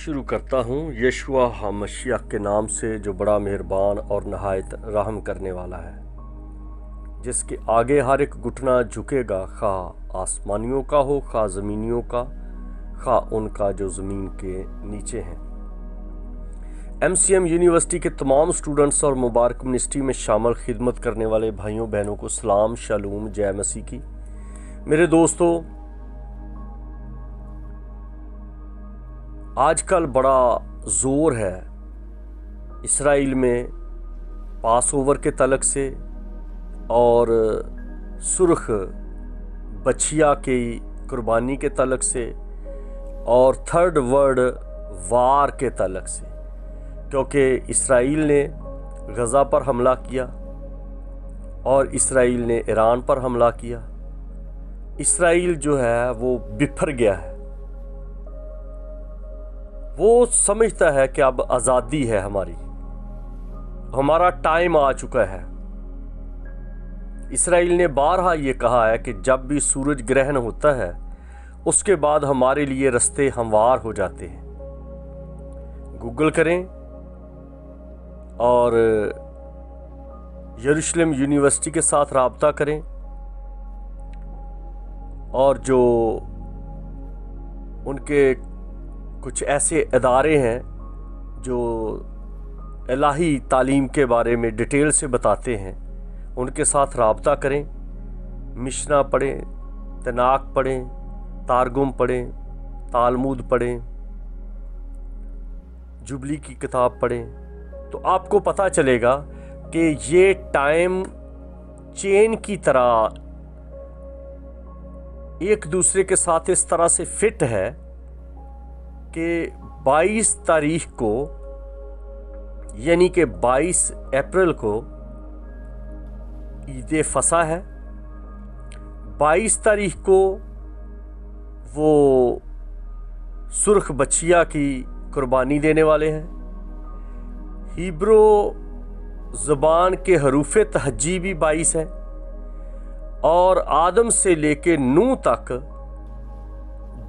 शुरू करता हूँ यशुआ हमशिया के नाम से, जो बड़ा मेहरबान और नहायत रहम करने वाला है, जिसके आगे हर एक घुटना झुकेगा, खा आसमानियों का हो, खा ज़मीनियों का, खा उनका जो ज़मीन के नीचे हैं। MCM यूनिवर्सिटी के तमाम स्टूडेंट्स और मुबारक मिनिस्ट्री में शामिल खिदमत करने वाले भाइयों बहनों को सलाम, शालूम, जय मसीह की। मेरे दोस्तों, आजकल बड़ा ज़ोर है इसराइल में पास ओवर के तलक से और सुर्ख बछिया की कुर्बानी के तलक से और थर्ड वर्ल्ड वार के तलक से, क्योंकि इसराइल ने गज़ा पर हमला किया और इसराइल ने ईरान पर हमला किया। इसराइल जो है वो बिफर गया है। वो समझता है कि अब आज़ादी है हमारी, हमारा टाइम आ चुका है। इसराइल ने बारहा ये कहा है कि जब भी सूरज ग्रहण होता है उसके बाद हमारे लिए रास्ते हमवार हो जाते हैं। गूगल करें और यरूशलेम यूनिवर्सिटी के साथ राब्ता करें और जो उनके कुछ ऐसे इदारे हैं जो इलाही तालीम के बारे में डिटेल से बताते हैं, उनके साथ राब्ता करें। मिशना पढ़ें, तनाक पढ़ें, तारगुम पढ़ें, तालमुद पढ़ें, जुबली की किताब पढ़ें, तो आपको पता चलेगा कि ये टाइम चेन की तरह एक दूसरे के साथ इस तरह से फिट है कि 22 तारीख को, यानी कि 22 अप्रैल को ईद फसा है। 22 तारीख को वो सुर्ख बछिया की कुर्बानी देने वाले हैं। हिब्रू ज़बान के हरूफ तहज्जी भी 22 है और आदम से लेके नूह तक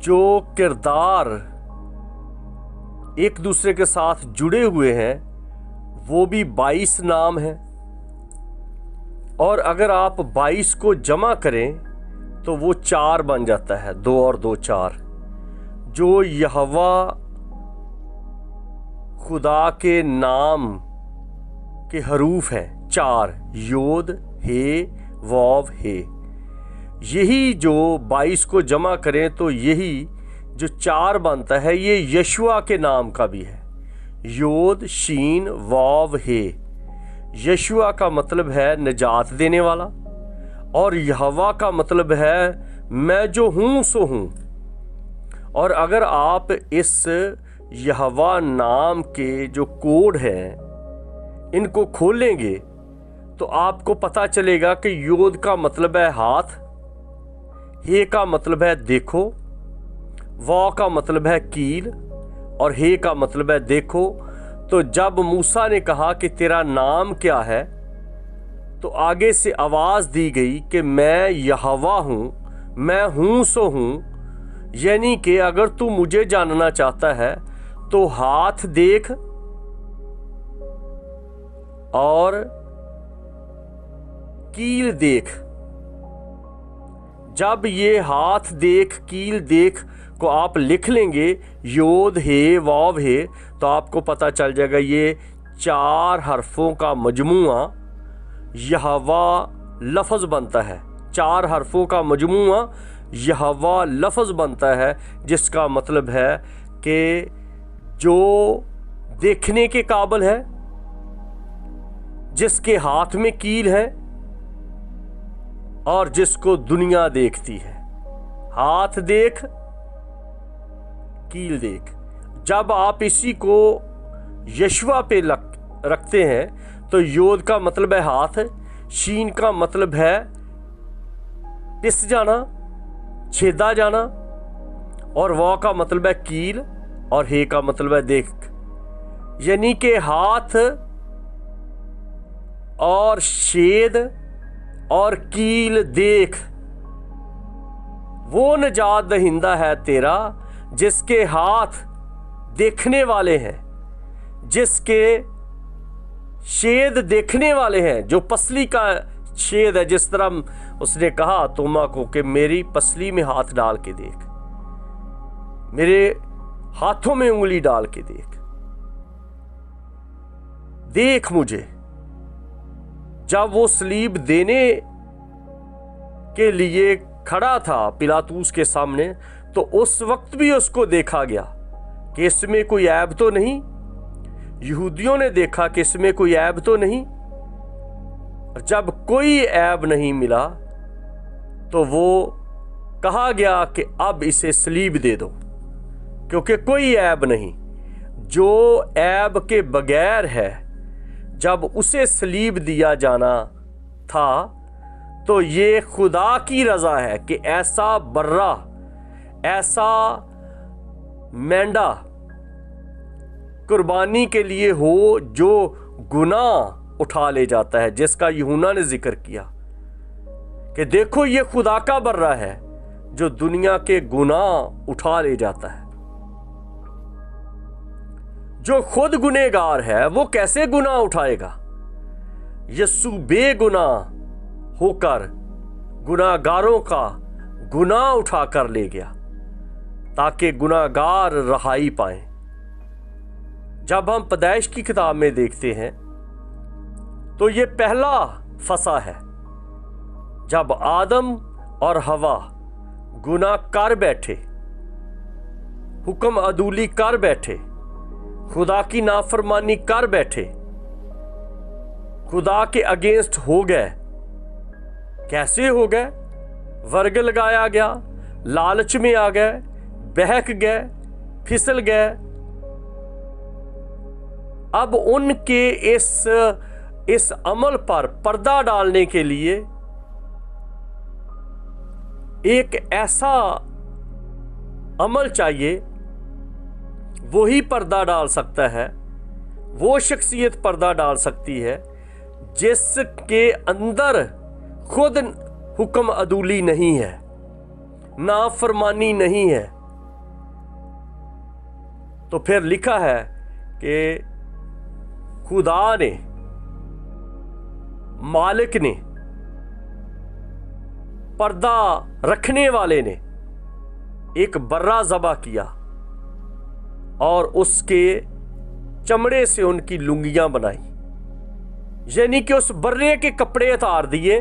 जो किरदार एक दूसरे के साथ जुड़े हुए हैं वो भी 22 नाम हैं। और अगर आप 22 को जमा करें तो वो 4 बन जाता है, 2 और 2 4, जो यहोवा खुदा के नाम के हरूफ हैं 4, योद, हे, वाव, हे। यही जो 22 को जमा करें तो यही जो 4 बनता है ये यशुआ के नाम का भी है, योद, शीन, वाव, हे। यशुआ का मतलब है निजात देने वाला और यहोवा का मतलब है मैं जो हूँ सो हूँ। और अगर आप इस यहोवा नाम के जो कोड हैं इनको खोलेंगे तो आपको पता चलेगा कि योद का मतलब है हाथ, हे का मतलब है देखो, वाव का मतलब है कील और हे का मतलब है देखो। तो जब मूसा ने कहा कि तेरा नाम क्या है तो आगे से आवाज़ दी गई कि मैं यहोवा हूँ, मैं हूँ सो हूँ। यानी कि अगर तू मुझे जानना चाहता है तो हाथ देख और कील देख। जब ये हाथ देख, कील देख को आप लिख लेंगे, योद, हे, वाव, हे, तो आपको पता चल जाएगा ये 4 हरफों का मजमुआ यहोवा लफ्ज़ बनता है। 4 हरफों का मजमुआ यहोवा लफ्ज़ बनता है, जिसका मतलब है कि जो देखने के काबिल है, जिसके हाथ में कील है और जिसको दुनिया देखती है। हाथ देख, कील देख। जब आप इसी को यशुआ पे रखते हैं तो योद का मतलब है हाथ, शीन का मतलब है पिस जाना, छेदा जाना, और वाव का मतलब है कील और हे का मतलब है देख। यानी कि हाथ और छेद और कील देख, वो निजात दहिंदा है तेरा जिसके हाथ देखने वाले हैं, जिसके छेद देखने वाले हैं, जो पसली का छेद है। जिस तरह उसने कहा तोमा को कि मेरी पसली में हाथ डाल के देख, मेरे हाथों में उंगली डाल के देख, देख मुझे। जब वो सलीब देने के लिए खड़ा था पिलातूस के सामने, तो उस वक्त भी उसको देखा गया कि इसमें कोई ऐब तो नहीं। यहूदियों ने देखा कि इसमें कोई ऐब तो नहीं। जब कोई ऐब नहीं मिला तो वो कहा गया कि अब इसे सलीब दे दो, क्योंकि कोई ऐब नहीं। जो ऐब के बगैर है, जब उसे सलीब दिया जाना था, तो ये खुदा की रजा है कि ऐसा बर्रा, ऐसा मेंढा कुर्बानी के लिए हो जो गुनाह उठा ले जाता है, जिसका यूहन्ना ने जिक्र किया कि देखो ये खुदा का बर्रा है जो दुनिया के गुनाह उठा ले जाता है। जो खुद गुनहगार है वो कैसे गुनाह उठाएगा? यीशु बेगुनाह होकर गुनाहगारों का गुनाह उठा कर ले गया ताकि गुनाहगार रहाई पाए। जब हम पैदाइश की किताब में देखते हैं तो ये पहला फसा है जब आदम और हवा गुनाह कर बैठे, हुक्म अदूली कर बैठे, खुदा की नाफरमानी कर बैठे, खुदा के अगेंस्ट हो गए। कैसे हो गए? वर्ग लगाया गया, लालच में आ गए, बहक गए, फिसल गए। अब उनके इस अमल पर पर्दा डालने के लिए एक ऐसा अमल चाहिए, वही पर्दा डाल सकता है, वो शख्सियत पर्दा डाल सकती है जिसके अंदर खुद हुक्म अदूली नहीं है, नाफरमानी नहीं है। तो फिर लिखा है कि खुदा ने, मालिक ने, पर्दा रखने वाले ने एक बर्रा ज़बा किया और उसके चमड़े से उनकी लुंगियां बनाई, यानी कि उस बर्रे के कपड़े उतार दिए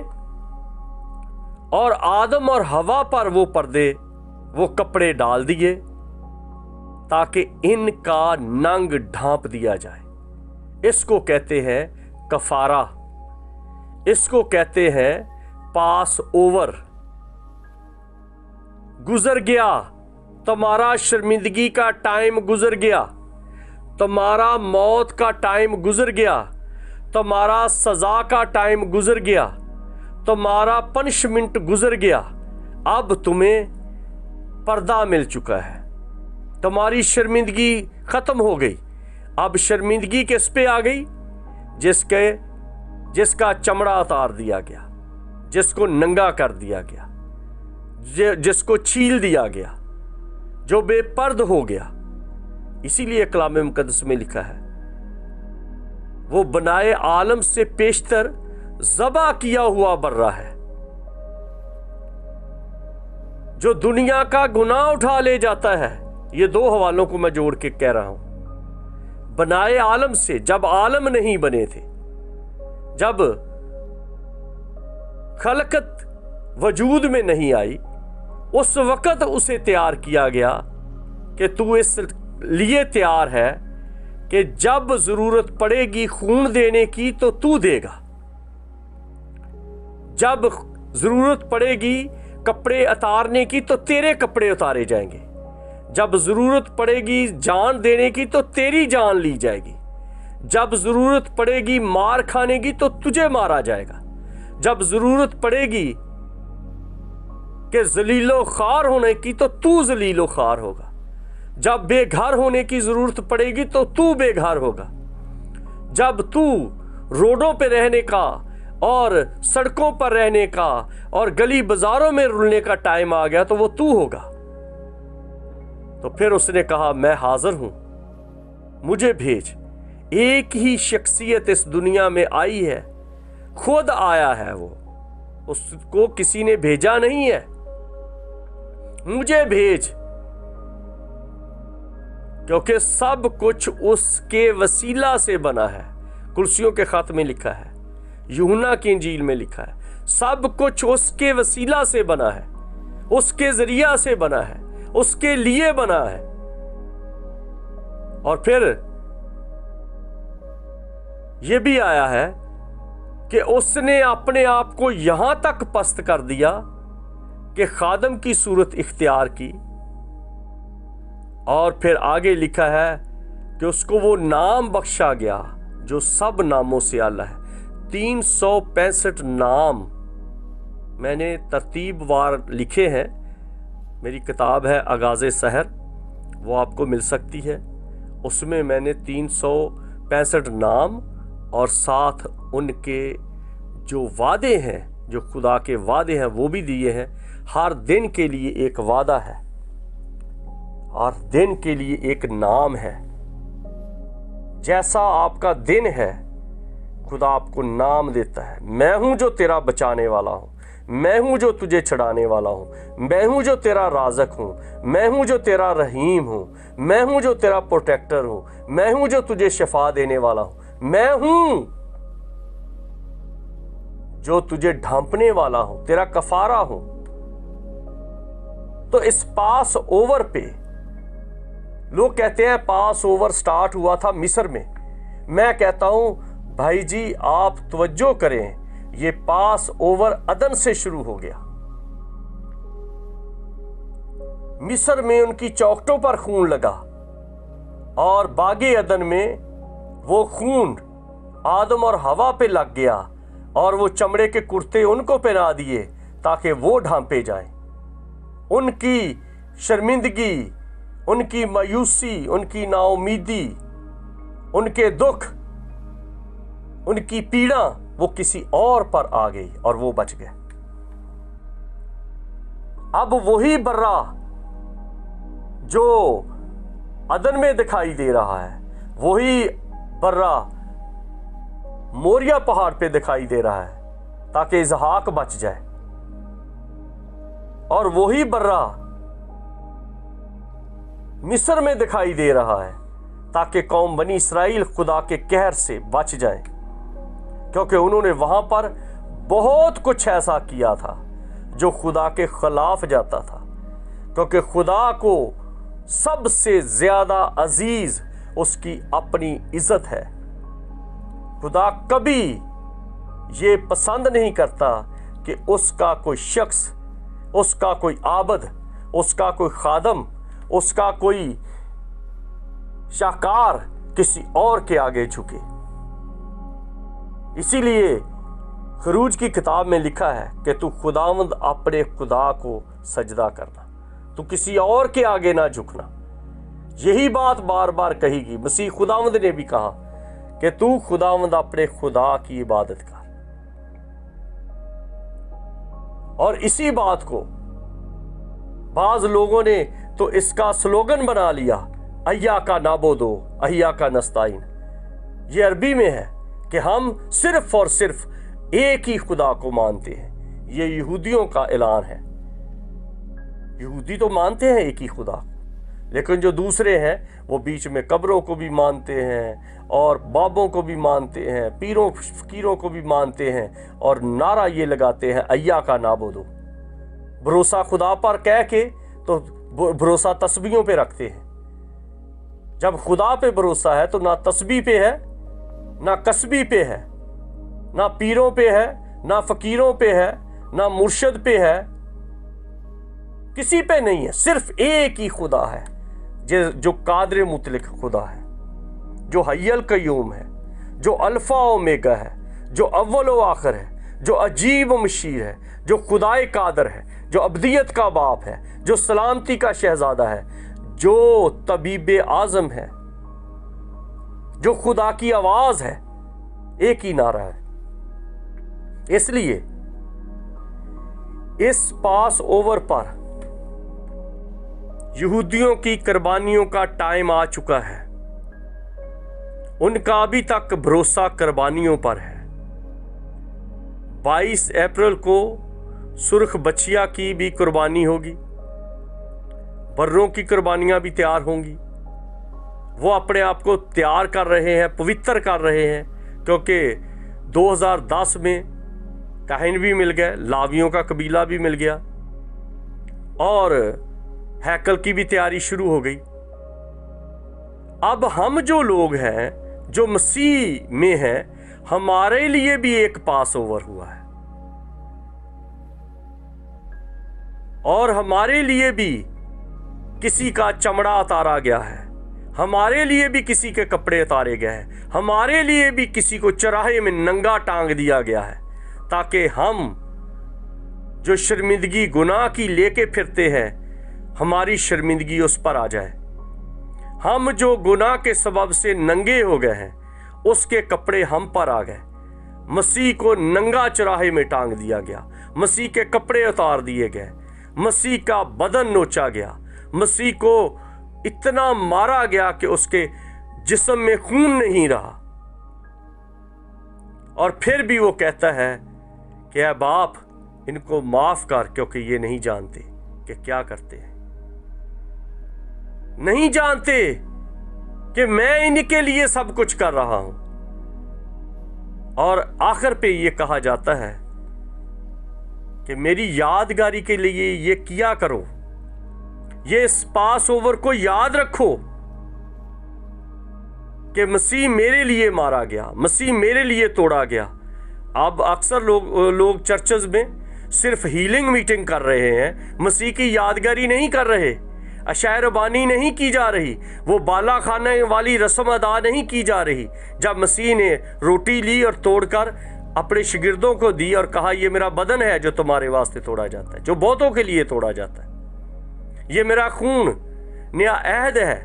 और आदम और हवा पर वो पर्दे, वो कपड़े डाल दिए ताकि इनका नंग ढांप दिया जाए। इसको कहते हैं कफारा, इसको कहते हैं पास ओवर। गुजर गया तुम्हारा शर्मिंदगी का टाइम, गुजर गया तुम्हारा मौत का टाइम, गुजर गया तुम्हारा सजा का टाइम, गुजर गया तुम्हारा पनिशमेंट, गुजर गया। अब तुम्हें पर्दा मिल चुका है, तुम्हारी शर्मिंदगी खत्म हो गई। अब शर्मिंदगी किस पे आ गई? जिसका चमड़ा उतार दिया गया, जिसको नंगा कर दिया गया, जिसको छील दिया गया, जो बेपर्द हो गया। इसीलिए कलाम मुकद्दस में लिखा है वो बनाए आलम से पेशतर ज़बा किया हुआ बर्रा है, जो दुनिया का गुनाह उठा ले जाता है। ये दो हवालों को मैं जोड़ के कह रहा हूं। बनाए आलम से, जब आलम नहीं बने थे, जब खलकत वजूद में नहीं आई, उस वक्त उसे तैयार किया गया कि तू इस लिए तैयार है कि जब जरूरत पड़ेगी खून देने की तो तू देगा, जब जरूरत पड़ेगी कपड़े उतारने की तो तेरे कपड़े उतारे जाएंगे, जब जरूरत पड़ेगी जान देने की तो तेरी जान ली जाएगी, जब जरूरत पड़ेगी मार खाने की तो तुझे मारा जाएगा, जब जरूरत पड़ेगी कि जलीलो खार होने की तो तू जलीलो खार होगा, जब बेघर होने की जरूरत पड़ेगी तो तू बेघर होगा, जब तू रोडों पे रहने का और सड़कों पर रहने का और गली बाजारों में रुलने का टाइम आ गया तो वो तू होगा। तो फिर उसने कहा मैं हाजिर हूं, मुझे भेज। एक ही शख्सियत इस दुनिया में आई है, खुद आया है वो, उसको किसी ने भेजा नहीं है। मुझे भेज, क्योंकि सब कुछ उसके वसीला से बना है। कुर्सियों के खत में लिखा है, यूहन्ना की इंजील में लिखा है, सब कुछ उसके वसीला से बना है, उसके जरिया से बना है, उसके लिए बना है। और फिर यह भी आया है कि उसने अपने आप को यहां तक पस्त कर दिया कि खादम की सूरत इख्तियार की। और फिर आगे लिखा है कि उसको वो नाम बख्शा गया जो सब नामों से आला है। 365 नाम मैंने तरतीबवार लिखे हैं। मेरी किताब है आगाज़े सहर, वो आपको मिल सकती है। उसमें मैंने 365 नाम और साथ उनके जो वादे हैं, जो खुदा के वादे हैं, वो भी दिए हैं। हर दिन के लिए एक वादा है, हर दिन के लिए एक नाम है। जैसा आपका दिन है, खुदा आपको नाम देता है। मैं हूं जो तेरा बचाने वाला हूं, मैं हूं जो तुझे छुड़ाने वाला हूं, मैं हूं जो तेरा राज़क हूं, मैं हूं जो तेरा रहीम हूं, मैं हूं जो तेरा प्रोटेक्टर हूं, मैं हूं जो तुझे शिफा देने वाला हूं, मैं हूं जो तुझे ढांपने वाला हूं, तेरा कफारा हूं। तो इस पास ओवर पे लोग कहते हैं पास ओवर स्टार्ट हुआ था मिस्र में। मैं कहता हूं भाई जी, आप तवज्जो करें, ये पास ओवर अदन से शुरू हो गया। मिस्र में उनकी चौखटों पर खून लगा और बागे अदन में वो खून आदम और हवा पे लग गया और वो चमड़े के कुर्ते उनको पहना दिए ताकि वो ढांपे जाएं। उनकी शर्मिंदगी, उनकी मायूसी, उनकी नाउमीदी, उनके दुख, उनकी पीड़ा वो किसी और पर आ गई और वो बच गए। अब वही बर्रा जो अदन में दिखाई दे रहा है, वही बर्रा मोरिया पहाड़ पे दिखाई दे रहा है ताकि इसहाक बच जाए। और वही बर्रा मिस्र में दिखाई दे रहा है ताकि कौम बनी इसराइल खुदा के कहर से बच जाए, क्योंकि उन्होंने वहां पर बहुत कुछ ऐसा किया था जो खुदा के खिलाफ जाता था। क्योंकि खुदा को सबसे ज्यादा अजीज उसकी अपनी इज्जत है। खुदा कभी ये पसंद नहीं करता कि उसका कोई शख्स, उसका कोई आबद, उसका कोई खादम, उसका कोई शाहकार किसी और के आगे झुके। इसीलिए खरूज की किताब में लिखा है कि तू खुदावंद अपने खुदा को सजदा करना, तू किसी और के आगे ना झुकना। यही बात बार बार कहेगी। मसीह खुदावंद ने भी कहा कि तू खुदावंद अपने खुदा की इबादत कर। और इसी बात को बाज लोगों ने तो इसका स्लोगन बना लिया, अय्या का नाबोदो अय्या का नस्ताइन। ये अरबी में है कि हम सिर्फ और सिर्फ एक ही खुदा को मानते हैं। ये यहूदियों का ऐलान है। यहूदी तो मानते हैं एक ही खुदा, लेकिन जो दूसरे हैं वो बीच में कब्रों को भी मानते हैं और बाबों को भी मानते हैं, पीरों फकीरों को भी मानते हैं, और नारा ये लगाते हैं अय्या का नाबोदो। भरोसा खुदा पर कह के तो भरोसा तस्बीहों पे रखते हैं। जब खुदा पे भरोसा है तो ना तस्बीह पे है, ना कसबी पे है, ना पीरों पे है, ना फकीरों पे है, ना मुर्शद पे है, किसी पे नहीं है। सिर्फ एक ही खुदा है जो कादिर मुतलक खुदा है, जो हय्युल कय्यूम है, जो अल्फा ओमेगा है, जो अव्वल व आखिर है, जो अजीब व मशीर है, जो खुदाए कादर है, जो अब्दियत का बाप है, जो सलामती का शहजादा है, जो तबीब आजम है, जो खुदा की आवाज है। एक ही नारा है। इसलिए इस पास ओवर पर यहूदियों की कुर्बानियों का टाइम आ चुका है। उनका अभी तक भरोसा कुर्बानियों पर है। 22 अप्रैल को सुर्ख बछिया की भी कुर्बानी होगी, बर्रों की कुर्बानियां भी तैयार होंगी। वो अपने आप को तैयार कर रहे हैं, पवित्र कर रहे हैं, क्योंकि 2010 में काहिन भी मिल गए, लावियों का कबीला भी मिल गया और हैकल की भी तैयारी शुरू हो गई। अब हम जो लोग हैं, जो मसीह में हैं, हमारे लिए भी एक पास ओवर हुआ है और हमारे लिए भी किसी का चमड़ा उतारा गया है, हमारे लिए भी किसी के कपड़े उतारे गए हैं, हमारे लिए भी किसी को चौराहे में नंगा टांग दिया गया है, ताकि हम जो शर्मिंदगी गुनाह की लेके फिरते हैं, हमारी शर्मिंदगी उस पर आ जाए। हम जो गुनाह के सबब से नंगे हो गए हैं, उसके कपड़े हम पर आ गए। मसीह को नंगा चौराहे में टांग दिया गया, मसीह के कपड़े उतार दिए गए, मसीह का बदन नोचा गया, मसीह को इतना मारा गया कि उसके जिस्म में खून नहीं रहा। और फिर भी वो कहता है कि ऐ बाप, इनको माफ कर, क्योंकि ये नहीं जानते कि क्या करते हैं। नहीं जानते कि मैं इनके लिए सब कुछ कर रहा हूं। और आखिर पे ये कहा जाता है कि मेरी यादगारी के लिए ये किया करो, ये पास ओवर को याद रखो कि मसीह मेरे लिए मारा गया, मसीह मेरे लिए तोड़ा गया। अब अक्सर लोग चर्चेस में सिर्फ हीलिंग मीटिंग कर रहे हैं, मसीह की यादगारी नहीं कर रहे, अशायरबानी नहीं की जा रही, वो बाला खाने वाली रस्म अदा नहीं की जा रही। जब मसीह ने रोटी ली और तोड़कर अपने शागिर्दों को दी और कहा, ये मेरा बदन है जो तुम्हारे वास्ते तोड़ा जाता है, जो बहुतों के लिए तोड़ा जाता है, ये मेरा खून नया अहद है,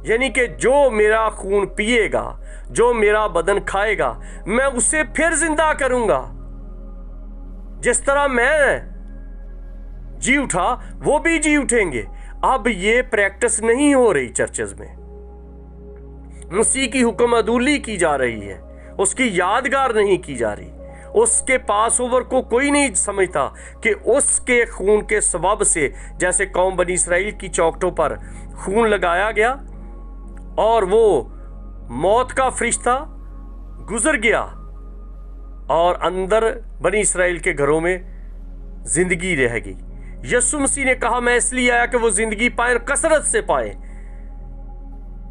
यानी कि जो मेरा खून पिएगा, जो मेरा बदन खाएगा, मैं उसे फिर जिंदा करूंगा। जिस तरह मैं जी उठा, वो भी जी उठेंगे। अब ये प्रैक्टिस नहीं हो रही चर्चेस में, मसीह की हुक्म अदूली की जा रही है, उसकी यादगार नहीं की जा रही। उसके पास ओवर को कोई नहीं समझता कि उसके खून के सबब से, जैसे कौम बनी इसराइल की चौखटों पर खून लगाया गया और वो मौत का फरिश्ता गुजर गया और अंदर बनी इसराइल के घरों में जिंदगी रह गई। यीशु मसीह ने कहा, मैं इसलिए आया कि वो जिंदगी पाए और कसरत से पाए,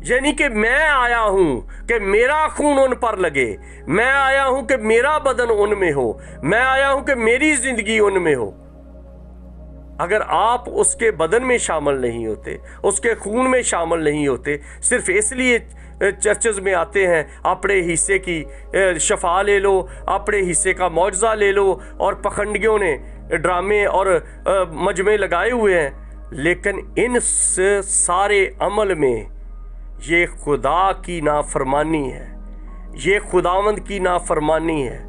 यानी कि मैं आया हूं कि मेरा खून उन पर लगे, मैं आया हूं कि मेरा बदन उनमें हो, मैं आया हूं कि मेरी जिंदगी उनमें हो। अगर आप उसके बदन में शामिल नहीं होते, उसके खून में शामिल नहीं होते, सिर्फ इसलिए चर्चेस में आते हैं अपने हिस्से की शफा ले लो, अपने हिस्से का मौजज़ा ले लो, और पखंडियों ने ड्रामे और मजमे लगाए हुए हैं, लेकिन इन सारे अमल में ये खुदा की नाफरमानी है, ये खुदावंद की नाफरमानी है,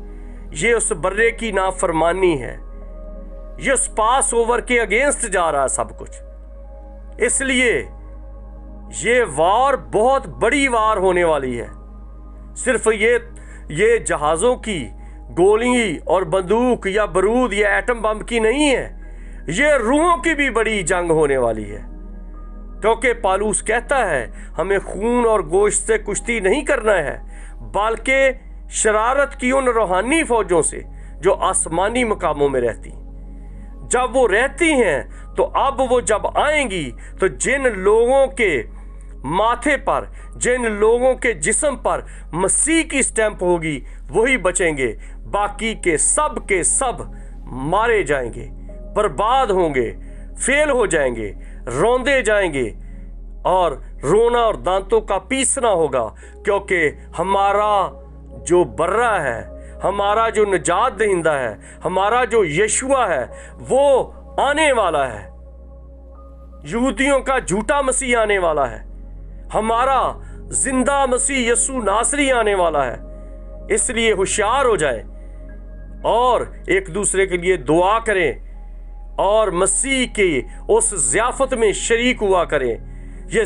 ये उस बर्रे की नाफरमानी है, ये उस पास ओवर के अगेंस्ट जा रहा है सब कुछ। इसलिए ये वार बहुत बड़ी वार होने वाली है। सिर्फ ये जहाज़ों की गोली और बंदूक या बारूद या एटम बम की नहीं है, ये रूहों की भी बड़ी जंग होने वाली है। क्योंकि पौलुस कहता है, हमें खून और गोश्त से कुश्ती नहीं करना है, बल्कि शरारत की उन रूहानी फौजों से जो आसमानी मकामों में रहती। जब वो रहती हैं तो अब वो जब आएंगी तो जिन लोगों के माथे पर, जिन लोगों के जिस्म पर मसीह की स्टैंप होगी, वही बचेंगे। बाकी के सब मारे जाएंगे, बर्बाद होंगे, फेल हो जाएंगे, रोंदे जाएंगे और रोना और दांतों का पीसना होगा। क्योंकि हमारा जो बर्रा है, हमारा जो निजात दहिंदा है, हमारा जो यशुआ है, वो आने वाला है। यहूदियों का झूठा मसीह आने वाला है, हमारा जिंदा मसीह यसू नासरी आने वाला है। इसलिए होशियार हो जाए और एक दूसरे के लिए दुआ करें और मसीह के उस ज़ियाफत में शरीक हुआ करें। ये